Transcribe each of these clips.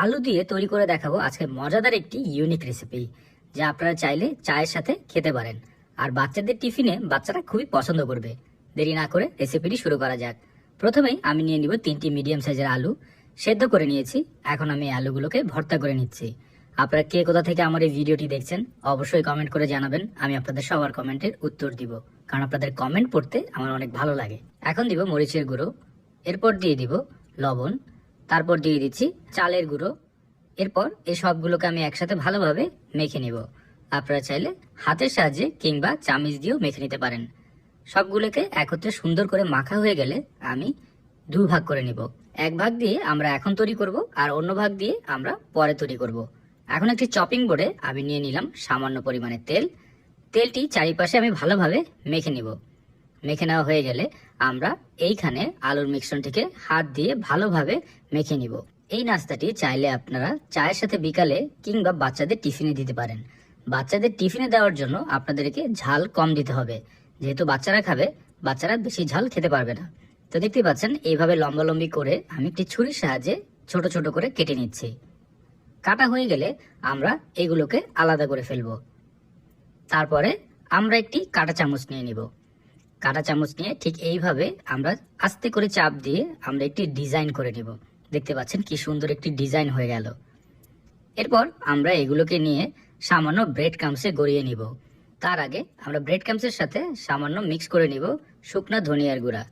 আলু দিয়ে তৈরি করে দেখাবো আজকে মজাদার একটি ইউনিক রেসিপি, যা আপনারা চাইলে চায়ের সাথে খেতে পারেন। আর বাচ্চাদের টিফিনে বাচ্চারা খুবই পছন্দ করবে। দেরি না করে রেসিপিটি শুরু করা যাক। প্রথমেই আমি নিয়ে নিব 3টি মিডিয়াম সাইজের আলু, সেদ্ধ করে নিয়েছি। এখন আমি আলুগুলোকে ভর্তা করে নিচ্ছি। আপনারা কে কোথা থেকে আমার এই ভিডিওটি দেখছেন অবশ্যই কমেন্ট করে জানাবেন। আমি আপনাদের সবার কমেন্টের উত্তর দিব, কারণ আপনাদের কমেন্ট পড়তে আমার অনেক ভালো লাগে। এখন দিব মরিচের গুঁড়ো, এরপর দিয়ে দিব লবণ, তারপর দিয়ে দিচ্ছি চালের গুঁড়ো। এরপর এই সবগুলোকে আমি একসাথে ভালোভাবে মেখে নিব। আপনারা চাইলে হাতের সাহায্যে কিংবা চামিচ দিয়েও মেখে নিতে পারেন। সবগুলোকে একত্রে সুন্দর করে মাখা হয়ে গেলে আমি ভাগ করে নিব। এক ভাগ দিয়ে আমরা এখন তৈরি করব, আর অন্য ভাগ দিয়ে আমরা পরে তৈরি করব। এখন একটি চপিং বোর্ডে আমি নিয়ে নিলাম সামান্য পরিমাণে তেল। তেলটি চারিপাশে আমি ভালোভাবে মেখে নিব। মেখে নেওয়া হয়ে গেলে আমরা এইখানে আলুর মিশ্রণটিকে হাত দিয়ে ভালোভাবে মেখে নিব। এই নাস্তাটি চাইলে আপনারা চায়ের সাথে বিকালে কিংবা বাচ্চাদের টিফিনে দিতে পারেন। বাচ্চাদের টিফিনে দেওয়ার জন্য আপনাদেরকে ঝাল কম দিতে হবে, যেহেতু বাচ্চারা খাবে, বাচ্চারা বেশি ঝাল খেতে পারবে না। তো দেখতে পাচ্ছেন এইভাবে লম্বালম্বি করে আমি একটি ছুরির সাহায্যে ছোট ছোট করে কেটে নিচ্ছি। কাটা হয়ে গেলে আমরা এগুলোকে আলাদা করে ফেলবো। তারপরে আমরা একটি কাঁটা চামচ নিয়ে নিব। কাঁটা চামচ নিয়ে ঠিক এইভাবে আমরা আস্তে করে চাপ দিয়ে আমরা একটি ডিজাইন করে নিব। দেখতে পাচ্ছেন কি সুন্দর একটি ডিজাইন হয়ে গেল। এরপর আমরা এগুলোকে নিয়ে সামান্য ব্রেড ক্রাম্বসে গড়িয়ে নিব। তার আগে আমরা ব্রেড ক্রাম্বসের সাথে সামান্য মিক্স করে নিব শুকনা ধনিয়ার গুঁড়া।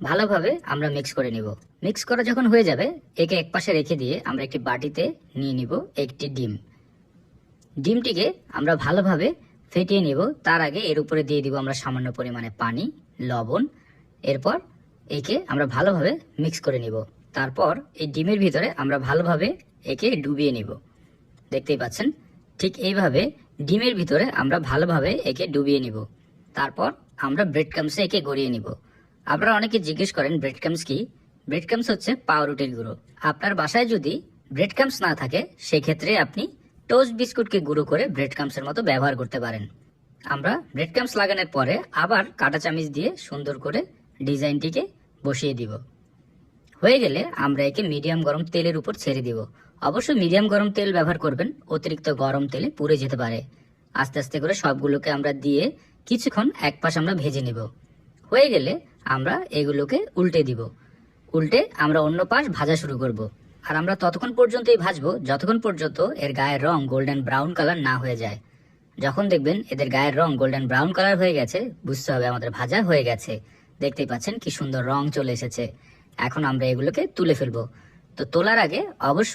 ভালোভাবে আমরা মিক্স করে নিব। মিক্স করা যখন হয়ে যাবে, একে একপাশে রেখে দিয়ে আমরা একটি বাটিতে নিয়ে নিব একটি ডিম। ডিমটিকে আমরা ভালোভাবে ফেটিয়ে নিব। তার আগে এর উপরে দিয়ে দিব আমরা সামান্য পরিমাণে পানি, লবণ। এরপর একে আমরা ভালোভাবে মিক্স করে নিব। তারপর এই ডিমের ভিতরে আমরা ভালোভাবে একে ডুবিয়ে নিব। দেখতেই পাচ্ছেন ঠিক এইভাবে ডিমের ভিতরে আমরা ভালোভাবে একে ডুবিয়ে নিব। তারপর আমরা ব্রেড ক্রাম্বসে একে গড়িয়ে নিব। আপনারা অনেকে জিজ্ঞেস করেন ব্রেড ক্রাম্বস কি? ব্রেড ক্রাম্বস হচ্ছে পাউরুটির গুঁড়ো। আপনার বাসায় যদি ব্রেড ক্রাম্বস না থাকে, সেক্ষেত্রে আপনি টোস্ট বিস্কুটকে গুঁড়ো করে ব্রেড ক্রাম্বসের মতো ব্যবহার করতে পারেন। আমরা ব্রেড ক্রাম্বস লাগানোর পরে আবার কাঁটা চামিচ দিয়ে সুন্দর করে ডিজাইনটিকে বসিয়ে দিব। হয়ে গেলে আমরা একে মিডিয়াম গরম তেলের উপর ছেড়ে দিব। অবশ্যই মিডিয়াম গরম তেল ব্যবহার করবেন, অতিরিক্ত গরম তেলে পুড়ে যেতে পারে। আস্তে আস্তে করে সবগুলোকে আমরা দিয়ে কিছুক্ষণ এক পাশ আমরা ভেজে নিব। হয়ে গেলে আমরা এগুলোকে উল্টে দিব। উল্টে আমরা অন্য পাশ ভাজা শুরু করব। আর আমরা ততক্ষণ পর্যন্তই ভাজবো যতক্ষণ পর্যন্ত এর গায়ের রং গোল্ডেন ব্রাউন কালার না হয়ে যায়। যখন দেখবেন এদের গায়ের রং গোল্ডেন ব্রাউন কালার হয়ে গেছে, বুঝতে হবে আমাদের ভাজা হয়ে গেছে। দেখতেই পাচ্ছেন কি সুন্দর রং চলে এসেছে। এখন আমরা এগুলোকে তুলে ফেলবো। তো তোলার আগে অবশ্যই